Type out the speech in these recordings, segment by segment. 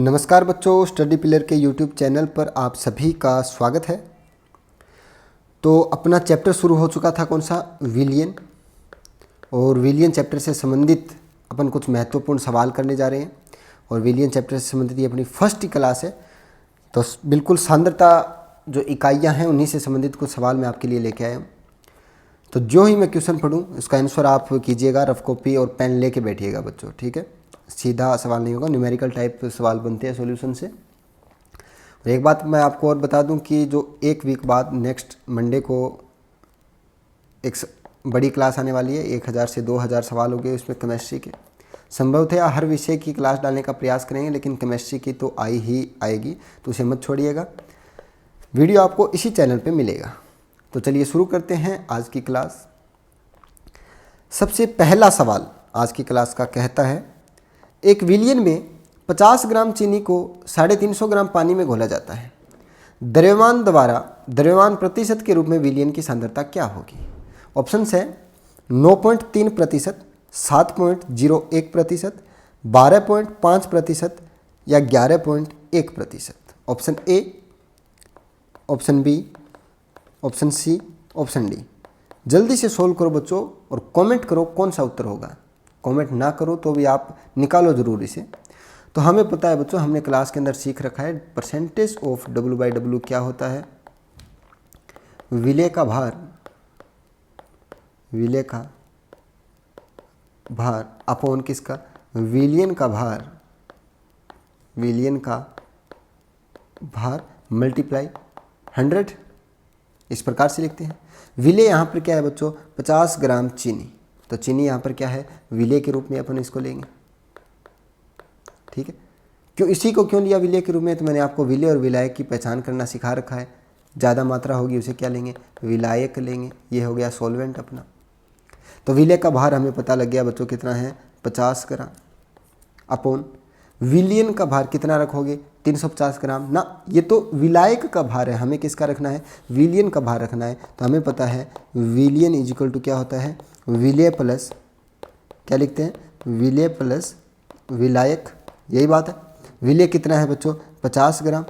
नमस्कार बच्चों, study pillar के यूट्यूब चैनल पर आप सभी का स्वागत है। तो अपना चैप्टर शुरू हो चुका था, कौन सा, विलियन। और विलियन चैप्टर से संबंधित अपन कुछ महत्वपूर्ण सवाल करने जा रहे हैं। और विलियन चैप्टर से संबंधित ये अपनी फर्स्ट क्लास है, तो बिल्कुल सांद्रता जो इकाइयाँ हैं उन्हीं से संबंधित कुछ सवाल मैं आपके लिए लेके आया हूँ। तो जो ही मैं क्वेश्चन पढ़ूँ उसका आंसर आप कीजिएगा, रफ कॉपी और पेन लेके बैठिएगा बच्चों, ठीक है। सीधा सवाल नहीं होगा, न्यूमेरिकल टाइप सवाल बनते हैं सॉल्यूशन से। और एक बात मैं आपको और बता दूं कि जो एक वीक बाद नेक्स्ट मंडे को एक बड़ी क्लास आने वाली है, 1000 से 2000 सवाल हो गए उसमें केमिस्ट्री के। संभवतः हर विषय की क्लास डालने का प्रयास करेंगे, लेकिन केमिस्ट्री की तो आई ही आएगी, तो उसे मत छोड़िएगा। वीडियो आपको इसी चैनल पर मिलेगा। तो चलिए शुरू करते हैं आज की क्लास। सबसे पहला सवाल आज की क्लास का कहता है, एक विलियन में 50 ग्राम चीनी को 350 ग्राम पानी में घोला जाता है। द्रव्यमान प्रतिशत के रूप में विलियन की सांद्रता क्या होगी? ऑप्शन है 9.3%, 7.01%, 12.5% या 11.1%। Option A, option B, option C, option D. जल्दी से सोल्व करो बच्चों और कमेंट करो कौन सा उत्तर होगा। कमेंट ना करो तो भी आप निकालो ज़रूर इसे। तो हमें पता है बच्चों, हमने क्लास के अंदर सीख रखा है परसेंटेज ऑफ W/W क्या होता है। विलेय का भार अपॉन किसका, विलियन का भार मल्टीप्लाई 100। इस प्रकार से लिखते हैं। विलेय यहाँ पर क्या है बच्चों, 50 ग्राम चीनी। तो चीनी यहाँ पर क्या है, विलेय के रूप में अपन इसको लेंगे, ठीक है। इसी को क्यों लिया विलेय के रूप में? तो मैंने आपको विलेय और विलायक की पहचान करना सिखा रखा है। ज़्यादा मात्रा होगी उसे क्या लेंगे, विलायक लेंगे। ये हो गया सॉल्वेंट अपना। तो विलेय का भार हमें पता लग गया बच्चों कितना है, 50 ग्राम अपॉन विलियन का भार कितना रखोगे, 350 ग्राम ना। ये तो विलायक का भार है, हमें किसका रखना है, विलियन का भार रखना है। तो हमें पता है विलियन इज इक्वल टू क्या होता है, विलेय प्लस क्या लिखते हैं, विलेय प्लस विलायक। यही बात है। विलेय कितना है बच्चों, 50 ग्राम।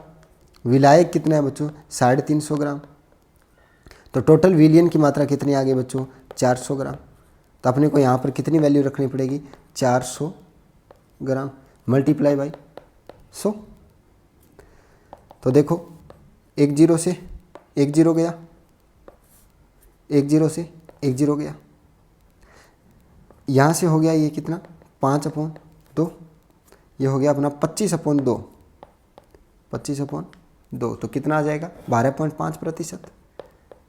विलायक कितना है बच्चों, 350 ग्राम। तो टोटल विलियन की मात्रा कितनी आ गई बच्चों, 400 ग्राम। तो अपने को यहाँ पर कितनी वैल्यू रखनी पड़ेगी, 400 ग्राम मल्टीप्लाई बाई 100। तो देखो 1 0 से 1 0 गया, 1 0 से 1 0 गया। यहाँ से हो गया ये कितना, 5/2। ये हो गया अपना 25/2। 25/2 तो कितना आ जाएगा, 12.5%।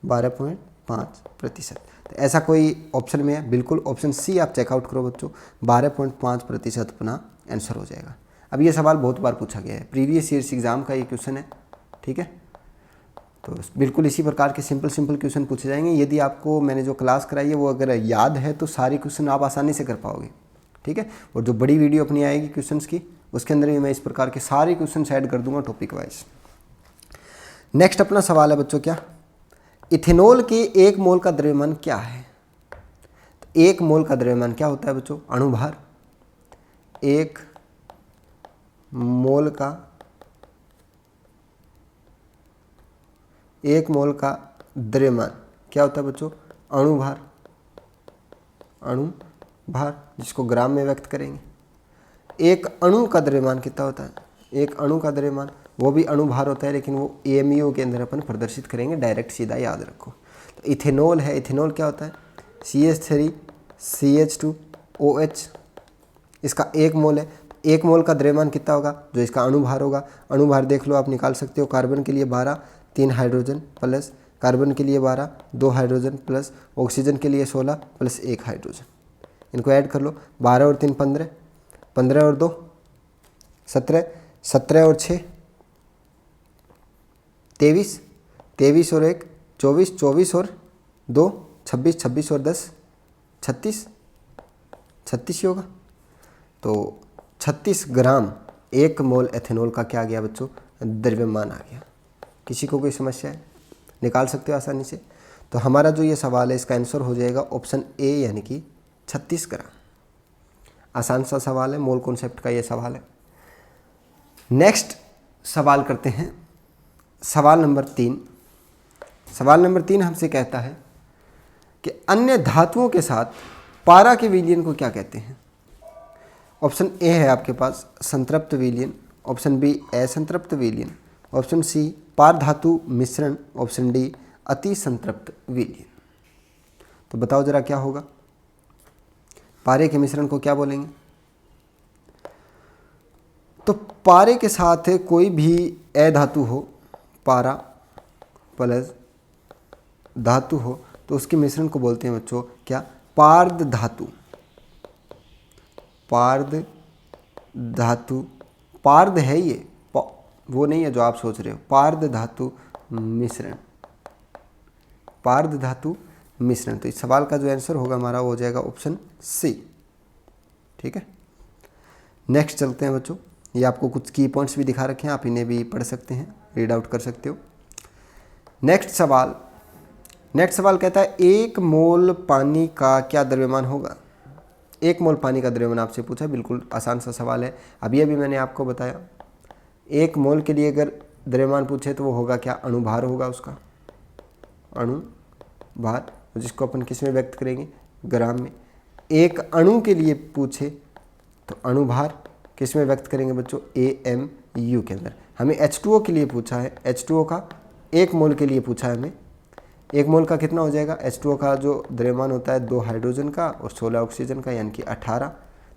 12.5%। तो ऐसा कोई ऑप्शन में है, बिल्कुल ऑप्शन सी आप चेकआउट करो बच्चों, 12.5% अपना आंसर हो जाएगा। अब ये सवाल बहुत बार पूछा गया है, प्रीवियस ईयर्स एग्जाम का ये क्वेश्चन है, ठीक है। तो बिल्कुल इसी प्रकार के सिंपल क्वेश्चन पूछे जाएंगे। यदि आपको मैंने जो क्लास कराई है वो अगर याद है तो सारे क्वेश्चन आप आसानी से कर पाओगे, ठीक है। और जो बड़ी वीडियो अपनी आएगी क्वेश्चंस की, उसके अंदर भी मैं इस प्रकार के सारे क्वेश्चन ऐड कर दूंगा टॉपिक वाइज। नेक्स्ट अपना सवाल है बच्चों क्या, इथेनॉल के 1 मोल का द्रव्यमान क्या है। तो 1 मोल का द्रव्यमान क्या होता है बच्चों, अणुभार। 1 मोल का द्रव्यमान क्या होता है बच्चों, अणुभार, जिसको ग्राम में व्यक्त करेंगे। एक अणु का द्रव्यमान कितना होता है, एक अणु का द्रव्यमान वो भी अणुभार होता है, लेकिन वो AMU के अंदर अपन प्रदर्शित करेंगे, डायरेक्ट सीधा याद रखो। तो इथेनॉल है, इथेनॉल क्या होता है, CH3CH2OH। इसका 1 मोल है। 1 मोल का द्रव्यमान कितना होगा, जो इसका अणुभार होगा। अणुभार देख लो आप, निकाल सकते हो। कार्बन के लिए 12, 3 हाइड्रोजन प्लस, कार्बन के लिए 12, 2 हाइड्रोजन प्लस, ऑक्सीजन के लिए 16 प्लस 1 हाइड्रोजन। इनको ऐड कर लो, 12 और 3 15, 15 और 2 17, 17 और 6 23, 23 और 1 24, 24 और 2 26, 26 और 10 36, 36 ही होगा। तो 36 ग्राम 1 मोल एथेनॉल का क्या आ गया बच्चों, द्रव्यमान आ गया। किसी को कोई समस्या है, निकाल सकते हो आसानी से। तो हमारा जो ये सवाल है इसका आंसर हो जाएगा ऑप्शन ए, यानी कि 36 ग्राम। आसान सा सवाल है, मोल कॉन्सेप्ट का ये सवाल है। नेक्स्ट सवाल करते हैं, सवाल नंबर 3। सवाल नंबर 3 हमसे कहता है कि अन्य धातुओं के साथ पारा के विलयन को क्या कहते हैं। ऑप्शन ए है आपके पास संतृप्त विलयन, ऑप्शन बी असंतृप्त विलयन, ऑप्शन सी पार धातु मिश्रण, ऑप्शन डी अति संतृप्त विलयन। तो बताओ जरा क्या होगा, पारे के मिश्रण को क्या बोलेंगे। तो पारे के साथ कोई भी अधातु हो, पारा प्लस धातु हो, तो उसके मिश्रण को बोलते हैं बच्चों क्या, पार्द धातु। पार्द धातु, पार्द है ये, वो नहीं है जो आप सोच रहे हो, पार्द धातु मिश्रण, पार्द धातु मिश्रण। तो इस सवाल का जो आंसर होगा हमारा वो हो जाएगा ऑप्शन सी। ठीक है, नेक्स्ट चलते हैं बच्चों। ये आपको कुछ की पॉइंट्स भी दिखा रखे हैं, आप इन्हें भी पढ़ सकते हैं, रीड आउट कर सकते हो। नेक्स्ट सवाल कहता है 1 मोल पानी का क्या द्रव्यमान होगा। 1 मोल पानी का द्रव्यमान आपसे पूछा, बिल्कुल आसान सा सवाल है। अभी मैंने आपको बताया 1 मोल के लिए अगर द्रव्यमान पूछे तो वो होगा क्या, अणुभार होगा उसका, अणुभार, जिसको अपन किस में व्यक्त करेंगे, ग्राम में। 1 अणु के लिए पूछे तो अणुभार किस में व्यक्त करेंगे बच्चों, AMU के अंदर। हमें H2O के लिए पूछा है, H2O का 1 मोल के लिए पूछा है हमें। 1 मोल का कितना हो जाएगा, H2O का जो द्रव्यमान होता है 2 हाइड्रोजन का और 16 ऑक्सीजन का, यानी कि 18,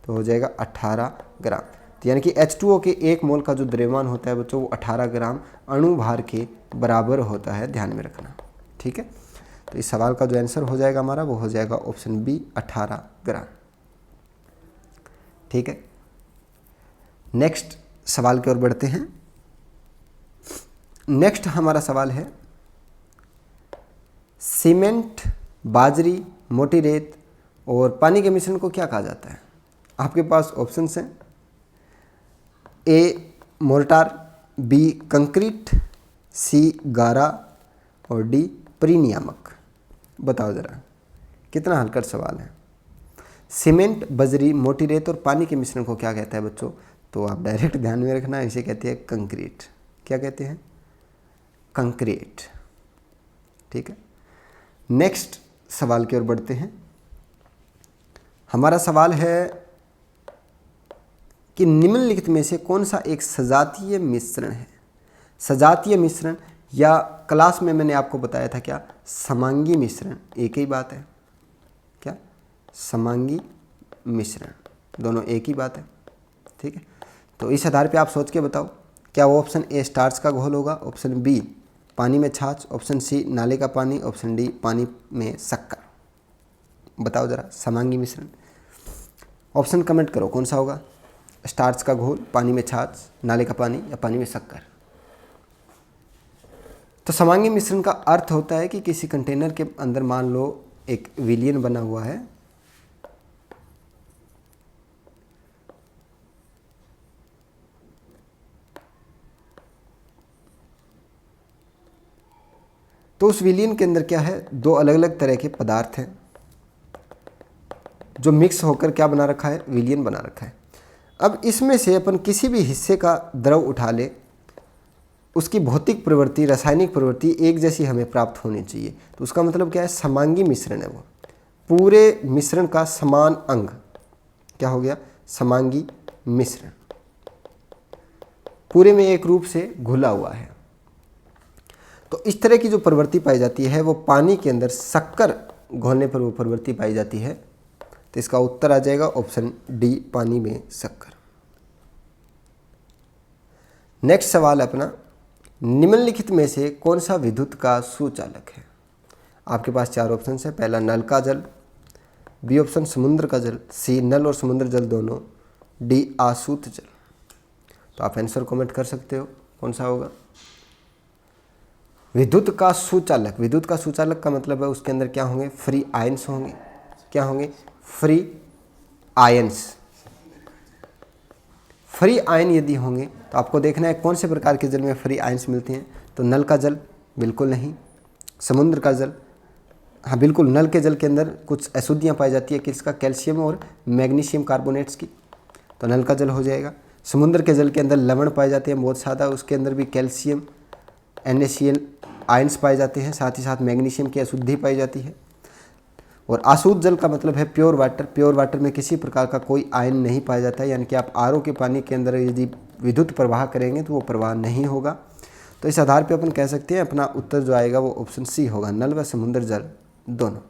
तो हो जाएगा 18 ग्राम। तो यानी कि H2O के 1 मोल का जो द्रव्यमान होता है बच्चों वो 18 ग्राम अणुभार के बराबर होता है, ध्यान में रखना। ठीक है, तो इस सवाल का जो आंसर हो जाएगा हमारा वो हो जाएगा ऑप्शन बी, 18 ग्राम। ठीक है, नेक्स्ट सवाल की ओर बढ़ते हैं। नेक्स्ट हमारा सवाल है सीमेंट, बाजरी, मोटी रेत और पानी के मिश्रण को क्या कहा जाता है। आपके पास ऑप्शंस हैं, ए मोर्टार, बी कंक्रीट, सी गारा और डी परिनियामक। बताओ ज़रा कितना हल्का सवाल है। सीमेंट, बजरी, मोटी रेत और पानी के मिश्रण को क्या कहता है बच्चों, तो आप डायरेक्ट ध्यान में रखना, इसे कहते हैं कंक्रीट। क्या कहते हैं, कंक्रीट। ठीक है, नेक्स्ट सवाल की ओर बढ़ते हैं। हमारा सवाल है कि निम्नलिखित में से कौन सा एक सजातीय मिश्रण है। सजातीय मिश्रण, या क्लास में मैंने आपको बताया था क्या, समांगी मिश्रण, एक ही बात है। क्या, समांगी मिश्रण, दोनों एक ही बात है। ठीक है, तो इस आधार पे आप सोच के बताओ, क्या वो ऑप्शन ए स्टार्च का घोल होगा, ऑप्शन बी पानी में छाछ, ऑप्शन सी नाले का पानी, ऑप्शन डी पानी में शक्कर। बताओ ज़रा समांगी मिश्रण, ऑप्शन कमेंट करो कौन सा होगा, स्टार्च का घोल, पानी में छाछ, नाले का पानी या पानी में शक्कर। तो समांगी मिश्रण का अर्थ होता है कि किसी कंटेनर के अंदर मान लो एक विलयन बना हुआ है, तो उस विलयन के अंदर क्या है, 2 अलग अलग तरह के पदार्थ हैं जो मिक्स होकर क्या बना रखा है, विलयन बना रखा है। अब इसमें से अपन किसी भी हिस्से का द्रव उठा ले, उसकी भौतिक प्रवृत्ति, रासायनिक प्रवृत्ति एक जैसी हमें प्राप्त होनी चाहिए। तो उसका मतलब क्या है, समांगी मिश्रण है वो, पूरे मिश्रण का समान अंग क्या हो गया, समांगी मिश्रण, पूरे में एक रूप से घुला हुआ है। तो इस तरह की जो प्रवृत्ति पाई जाती है वो पानी के अंदर शक्कर घोलने पर वो प्रवृत्ति पाई जाती है। तो इसका उत्तर आ जाएगा ऑप्शन डी, पानी में शक्कर। नेक्स्ट सवाल अपना, निम्नलिखित में से कौन सा विद्युत का सुचालक है। आपके पास 4 ऑप्शन है, पहला नल का जल, बी ऑप्शन समुद्र का जल, सी नल और समुद्र जल दोनों, डी आसूत जल। तो आप आंसर कमेंट कर सकते हो कौन सा होगा। विद्युत का सुचालक, विद्युत का सुचालक का मतलब है उसके अंदर क्या होंगे, फ्री आयंस होंगे। क्या होंगे, फ्री आयंस। फ्री आयन यदि होंगे तो आपको देखना है कौन से प्रकार के जल में फ्री आयंस मिलते हैं। तो नल का जल बिल्कुल नहीं, समुद्र का जल हाँ बिल्कुल, नल के जल के अंदर कुछ अशुद्धियाँ पाई जाती है, किसका, कैल्शियम और मैग्नीशियम कार्बोनेट्स की, तो नल का जल हो जाएगा। समुद्र के जल के अंदर लवण पाए जाते हैं बहुत ज़्यादा, उसके अंदर भी कैल्शियम NaCl आयंस पाए जाते हैं, साथ ही साथ मैग्नीशियम की अशुद्धि पाई जाती है। और अशुद्ध जल का मतलब है प्योर वाटर। प्योर वाटर में किसी प्रकार का कोई आयन नहीं पाया जाता है, यानी कि आप RO के पानी के अंदर यदि विद्युत प्रवाह करेंगे तो वो प्रवाह नहीं होगा। तो इस आधार पे अपन कह सकते हैं अपना उत्तर जो आएगा वो ऑप्शन सी होगा, नल व समुद्र जल दोनों।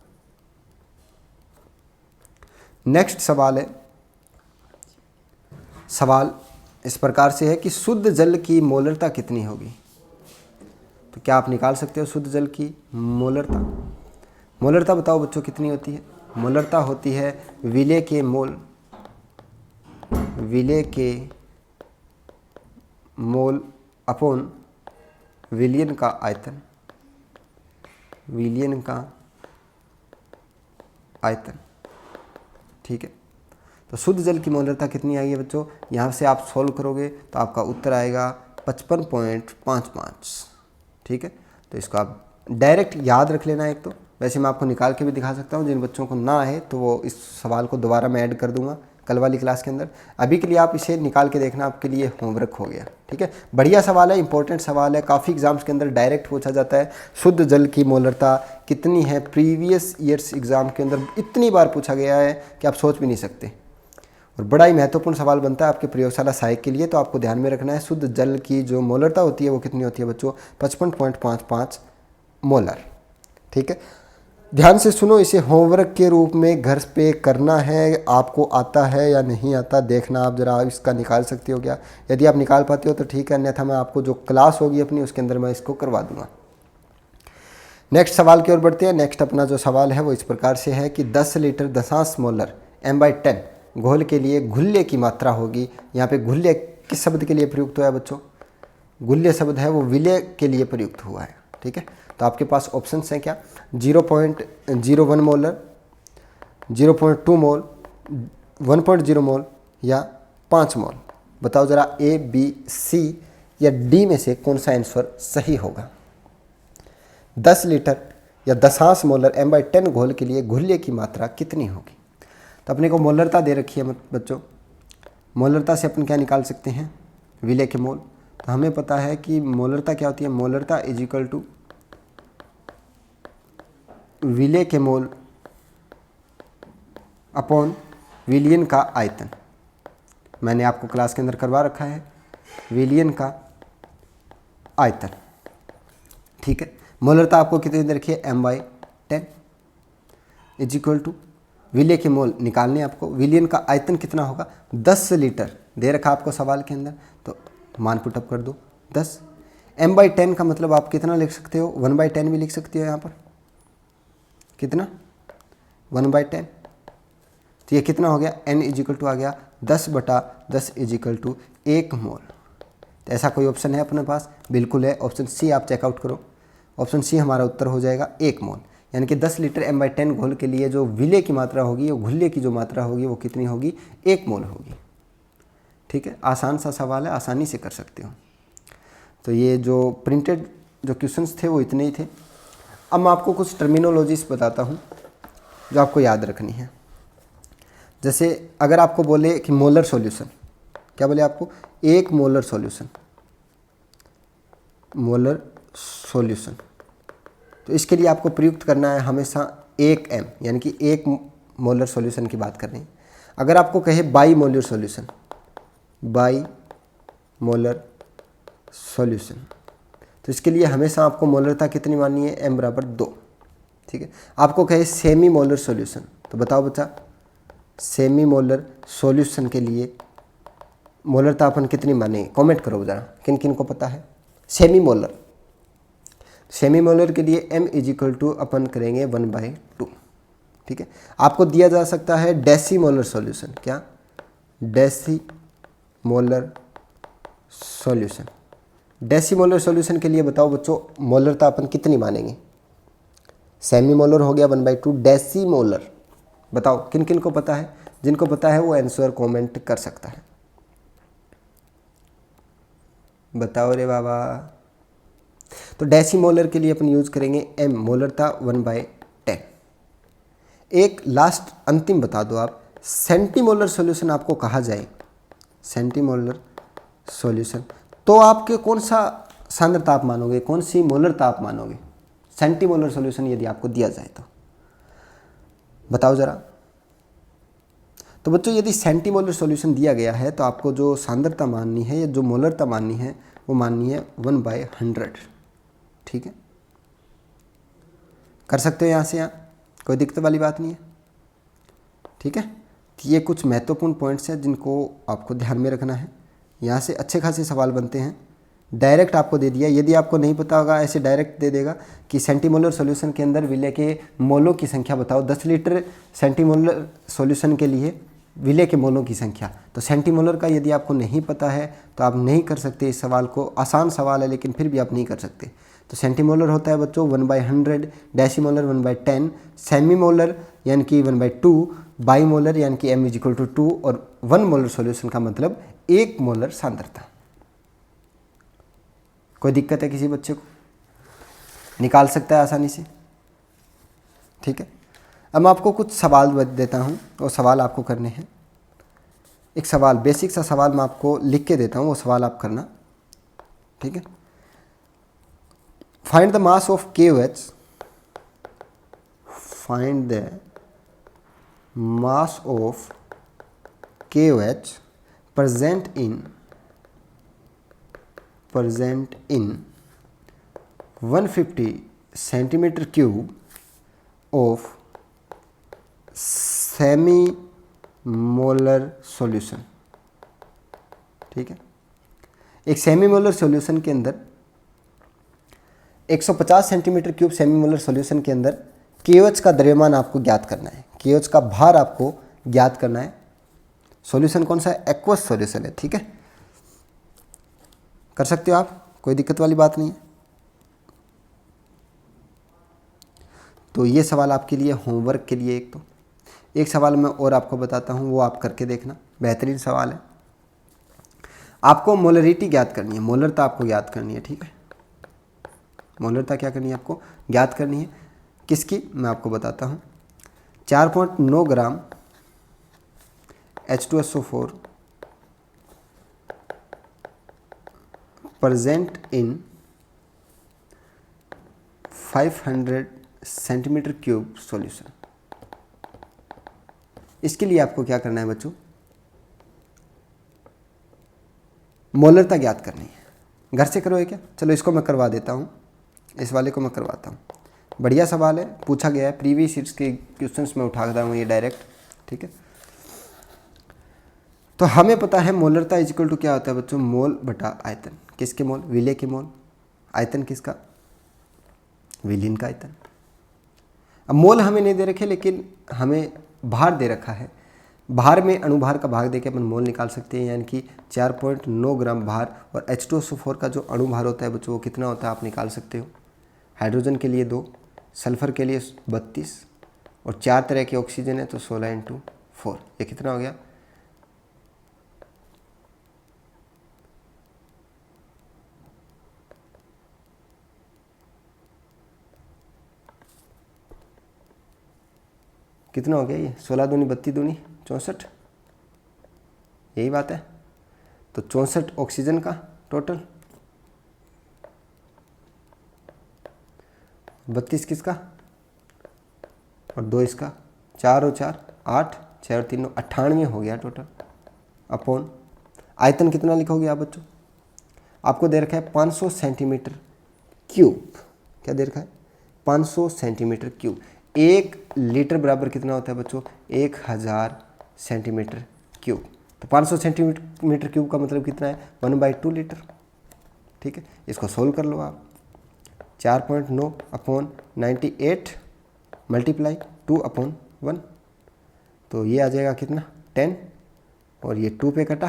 नेक्स्ट सवाल है, सवाल इस प्रकार से है कि शुद्ध जल की मोलरता कितनी होगी। तो क्या आप निकाल सकते हो शुद्ध जल की मोलरता? मोलरता बताओ बच्चों कितनी होती है? मोलरता होती है विलेय के मोल, विलेय के मोल अपॉन विलियन का आयतन, विलियन का आयतन। ठीक है, तो शुद्ध जल की मोलरता कितनी आई है बच्चों? यहाँ से आप सॉल्व करोगे तो आपका उत्तर आएगा 55.55। ठीक है, तो इसको आप डायरेक्ट याद रख लेना। एक तो वैसे मैं आपको निकाल के भी दिखा सकता हूँ, जिन बच्चों को ना है तो वो इस सवाल को दोबारा मैं ऐड कर दूंगा कल वाली क्लास के अंदर। अभी के लिए आप इसे निकाल के देखना, आपके लिए होमवर्क हो गया। ठीक है, बढ़िया सवाल है, इंपॉर्टेंट सवाल है, काफ़ी एग्जाम्स के अंदर डायरेक्ट पूछा जाता है। शुद्ध जल की मोलरता कितनी है? प्रीवियस ईयर्स एग्जाम के अंदर इतनी बार पूछा गया है कि आप सोच भी नहीं सकते, और बड़ा ही महत्वपूर्ण सवाल बनता है आपके प्रयोगशाला सहायक के लिए। तो आपको ध्यान में रखना है शुद्ध जल की जो मोलरता होती है वो कितनी होती है बच्चों? 55.55 मोलर। ठीक है, ध्यान से सुनो, इसे होमवर्क के रूप में घर पे करना है। आपको आता है या नहीं आता देखना, आप जरा इसका निकाल सकते हो क्या? यदि आप निकाल पाते हो तो ठीक है, अन्यथा मैं आपको जो क्लास होगी अपनी उसके अंदर मैं इसको करवा दूंगा। नेक्स्ट सवाल की ओर बढ़ते हैं। नेक्स्ट अपना जो सवाल है वो इस प्रकार से है कि 10 लीटर दशांश मोलर m/10 घोल के लिए घुल्य की मात्रा होगी। यहाँ पे घुल्य किस शब्द के लिए प्रयुक्त हुआ है बच्चों? घुल्य शब्द है वो विलय के लिए प्रयुक्त हुआ है। ठीक है, तो आपके पास ऑप्शंस हैं क्या? 0.01 मोलर, 0.2 मोल, 1.0 मोल या 5 मोल। बताओ जरा A, B, C या D में से कौन सा आंसर सही होगा? 10 लीटर या दशांश मोलर m/10 घोल के लिए घुल्य की मात्रा कितनी होगी? तो अपने को मोलरता दे रखी है बच्चों। मोलरता से अपन क्या निकाल सकते हैं? विलय के मोल। तो हमें पता है कि मोलरता क्या होती है? मोलरता इज इक्वल टू विलय के मोल अपॉन विलियन का आयतन। मैंने आपको क्लास के अंदर करवा रखा है विलियन का आयतन। ठीक है, मोलरता आपको कितनी दे रखी है? m/10 इज इक्वल टू विलय के मोल निकालने आपको, विलियन का आयतन कितना होगा? 10 लीटर दे रखा आपको सवाल के अंदर, तो मान पुटअप कर दो 10। m/10 का मतलब आप कितना लिख सकते हो? 1/10 भी लिख सकते हो यहाँ पर। कितना? 1/10। तो ये कितना हो गया? n इज इक्वल टू आ गया 10/10 इज इक्वल टू 1 मोल। तो ऐसा कोई ऑप्शन है अपने पास? बिल्कुल है, ऑप्शन सी आप चेकआउट करो। ऑप्शन सी हमारा उत्तर हो जाएगा 1 मोल। यानी कि 10 लीटर m/10 घोल के लिए जो विलय की मात्रा होगी, वो घुल्य की जो मात्रा होगी वो कितनी होगी? 1 मोल होगी। ठीक है, आसान सा सवाल है, आसानी से कर सकते हो। तो ये जो प्रिंटेड जो क्वेश्चंस थे वो इतने ही थे। अब मैं आपको कुछ टर्मिनोलॉजीज बताता हूँ जो आपको याद रखनी है। जैसे अगर आपको बोले कि मोलर सॉल्यूशन, क्या बोले आपको? 1 मोलर सॉल्यूशन, मोलर सॉल्यूशन। तो इसके लिए आपको प्रयुक्त करना है हमेशा 1 m, यानी कि 1 मोलर सॉल्यूशन की बात कर रहे हैं। अगर आपको कहे by molar solution, by molar solution, तो इसके लिए हमेशा आपको मोलरता कितनी माननी है? m/2। ठीक है, आपको कहे सेमी मोलर सॉल्यूशन, तो बताओ बच्चा सेमी मोलर सॉल्यूशन के लिए मोलरता अपन कितनी मानेंगे? कमेंट करो जरा, किन किन को पता है? सेमी मोलर, सेमी मोलर के लिए m इज इक्वल टू अपन करेंगे 1/2। ठीक है, आपको दिया जा सकता है डेसी मोलर सॉल्यूशन। क्या? Deci molar solution. Deci molar solution के लिए बताओ बच्चों मोलरता अपन कितनी मानेंगे? सेमी मोलर हो गया 1/2, डेसी मोलर बताओ किन किन को पता है? जिनको पता है वो आंसर कमेंट कर सकता है। बताओ रे बाबा। तो डेसीमोलर के लिए अपन यूज करेंगे m, मोलरता 1/10। एक लास्ट अंतिम बता दो आप, सेंटीमोलर सॉल्यूशन आपको कहा जाए सेंटीमोलर सॉल्यूशन। तो आपके कौन सा सांद्रता आप मानोगे, कौन सी मोलरता आप मानोगे सेंटीमोलर सॉल्यूशन यदि आपको दिया जाए तो? बताओ ज़रा। तो बच्चों यदि सेंटीमोलर सॉल्यूशन दिया गया है तो आपको जो सांद्रता माननी है या जो मोलरता माननी है वो माननी है 1/100। ठीक है, कर सकते हो यहाँ से यहाँ, कोई दिक्कत वाली बात नहीं है। ठीक है, तो ये कुछ महत्वपूर्ण पॉइंट्स हैं जिनको आपको ध्यान में रखना है। यहाँ से अच्छे खासे सवाल बनते हैं। डायरेक्ट आपको दे दिया, यदि आपको नहीं पता होगा ऐसे डायरेक्ट दे देगा कि सेंटीमोलर सॉल्यूशन के अंदर विलय के मोलों की संख्या बताओ। 10 लीटर सेंटीमोलर सॉल्यूशन के लिए विलय के मोलों की संख्या। तो सेंटीमोलर का यदि आपको नहीं पता है तो आप नहीं कर सकते इस सवाल को। आसान सवाल है लेकिन फिर भी आप नहीं कर सकते। तो सेंटीमोलर होता है बच्चों 1/100, डेसीमोलर 1/10, सेमीमोलर यानी कि 1/2, बाईमोलर यानी कि m=2 और 1 मोलर सॉल्यूशन का मतलब 1 मोलर सांद्रता। कोई दिक्कत है किसी बच्चे को? निकाल सकता है आसानी से। ठीक है, अब मैं आपको कुछ सवाल देता हूँ और सवाल आपको करने हैं। एक सवाल, बेसिक सा सवाल मैं आपको लिख के देता हूँ, वो सवाल आप करना। ठीक है, find the mass of KOH, find the mass of KOH present in 150 centimeter cube of semi molar solution. ठीक है, एक सेमी मोलर सॉल्यूशन के अंदर 150 centimetre cube semi molar solution के अंदर KOH का द्रव्यमान आपको ज्ञात करना है, KOH का भार आपको ज्ञात करना है। सॉल्यूशन कौन सा है? एक्वस सॉल्यूशन है। ठीक है, कर सकते हो आप, कोई दिक्कत वाली बात नहीं है। तो ये सवाल आपके लिए होमवर्क के लिए एक सवाल मैं और आपको बताता हूँ, वो आप करके देखना, बेहतरीन सवाल है। आपको मोलरिटी ज्ञात करनी है, मोलरता आपको ज्ञात करनी है। ठीक है, मोलरता क्या करनी है आपको? ज्ञात करनी है। किसकी? मैं आपको बताता हूँ। 4.9 ग्राम H2SO4 present in 500 centimetre cube solution. इसके लिए आपको क्या करना है बच्चों? मोलरता ज्ञात करनी है। घर से करोगे क्या? चलो इसको मैं करवा देता हूँ, इस वाले को मैं करवाता हूँ। बढ़िया सवाल है, पूछा गया है, प्रीवियस ईयर्स के क्वेश्चंस में उठा रहा हूँ ये डायरेक्ट। ठीक है, तो हमें पता है मोलरता इक्वल टू क्या होता है बच्चों? मोल बटा आयतन। किसके मोल? विलय के मोल। आयतन किसका? विलीन का आयतन। अब मोल हमें नहीं दे रखे लेकिन हमें भार दे रखा है। भार में अणुभार का भाग देके अपन मोल निकाल सकते हैं, यानी कि 4.9 ग्राम भार। और H2SO4 का जो अणुभार होता है बच्चों वो कितना होता है आप निकाल सकते हो। हाइड्रोजन के लिए 2, सल्फर के लिए 32 और 4 तरह के ऑक्सीजन है तो 16 × 4, ये कितना हो गया? कितना हो गया ये? 16 दूनी 32 दूनी 64, यही बात है। तो 64 ऑक्सीजन का टोटल, 32 किसका और 2 इसका, 4 और 4 8, 6 और 3 98 हो गया टोटल। अपॉन आयतन कितना लिखोगे आप बच्चों? आपको दे रखा है 500 सेंटीमीटर क्यूब। क्या दे रखा है? 500 सेंटीमीटर क्यूब। 1 लीटर बराबर कितना होता है बच्चों? 1000 सेंटीमीटर क्यूब। तो 500 सेंटीमीटर क्यूब का मतलब कितना है? 1/2 लीटर। ठीक है, इसको सोल्व कर लो आप। 4.9 अपॉन 98 मल्टीप्लाई 2/1, तो ये आ जाएगा कितना? 10, और ये 2 पे कटा,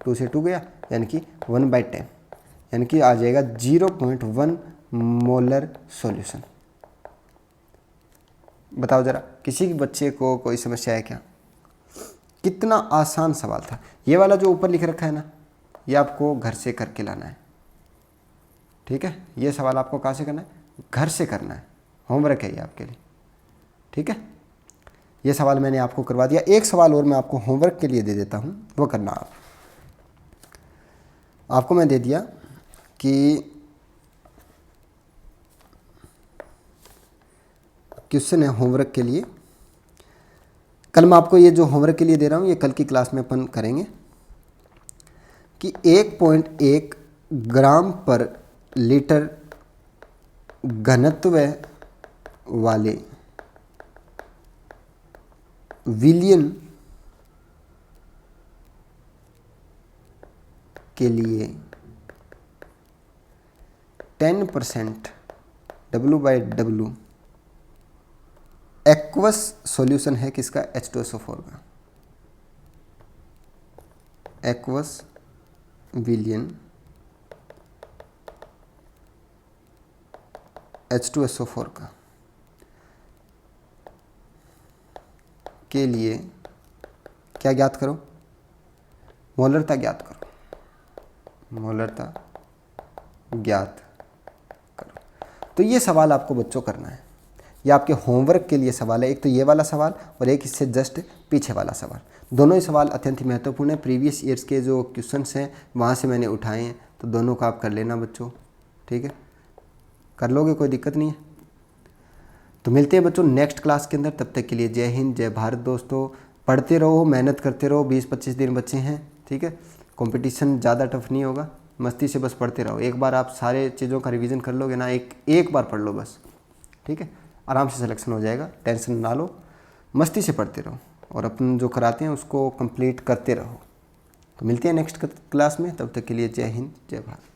2 से 2 गया, यानी कि 1/10, यानी कि आ जाएगा 0.1 मोलर सॉल्यूशन। बताओ ज़रा, किसी बच्चे को कोई समस्या है क्या? कितना आसान सवाल था। ये वाला जो ऊपर लिख रखा है ना, ये आपको घर से करके लाना है। ठीक है, ये सवाल आपको कहाँ से करना है? घर से करना है, होमवर्क है ये आपके लिए। ठीक है, ये सवाल मैंने आपको करवा दिया। एक सवाल और मैं आपको होमवर्क के लिए दे देता हूँ, वो करना आपको मैं दे दिया कि क्वेश्चन है होमवर्क के लिए। कल मैं आपको ये जो होमवर्क के लिए दे रहा हूँ ये कल की क्लास में अपन करेंगे कि 1.1 ग्राम पर लीटर घनत्व वाले विलयन के लिए 10% W/W एक्वस सॉल्यूशन है किसका, H2SO4 का। एक्वस विलयन H2SO4 का के लिए क्या ज्ञात करो, मोलरता ज्ञात करो, मोलरता ज्ञात करो। तो ये सवाल आपको बच्चों करना है, ये आपके होमवर्क के लिए सवाल है। एक तो ये वाला सवाल और एक इससे जस्ट पीछे वाला सवाल। दोनों ही सवाल अत्यंत ही महत्वपूर्ण है। प्रीवियस ईयर्स के जो क्वेश्चंस हैं वहाँ से मैंने उठाए हैं, तो दोनों का आप कर लेना बच्चों, ठीक है, कर लोगे, कोई दिक्कत नहीं है। तो मिलते हैं बच्चों नेक्स्ट क्लास के अंदर, तब तक के लिए जय हिंद जय भारत दोस्तों। पढ़ते रहो, मेहनत करते रहो, 20-25 दिन बच्चे हैं, ठीक है। कंपटीशन ज़्यादा टफ नहीं होगा, मस्ती से बस पढ़ते रहो। एक बार आप सारे चीज़ों का रिवीजन कर लोगे ना, एक बार पढ़ लो बस, ठीक है, आराम से सिलेक्शन हो जाएगा। टेंशन ना लो, मस्ती से पढ़ते रहो और अपन जो कराते हैं उसको कंप्लीट करते रहो। तो मिलते हैं नेक्स्ट क्लास में, तब तक के लिए जय हिंद जय भारत।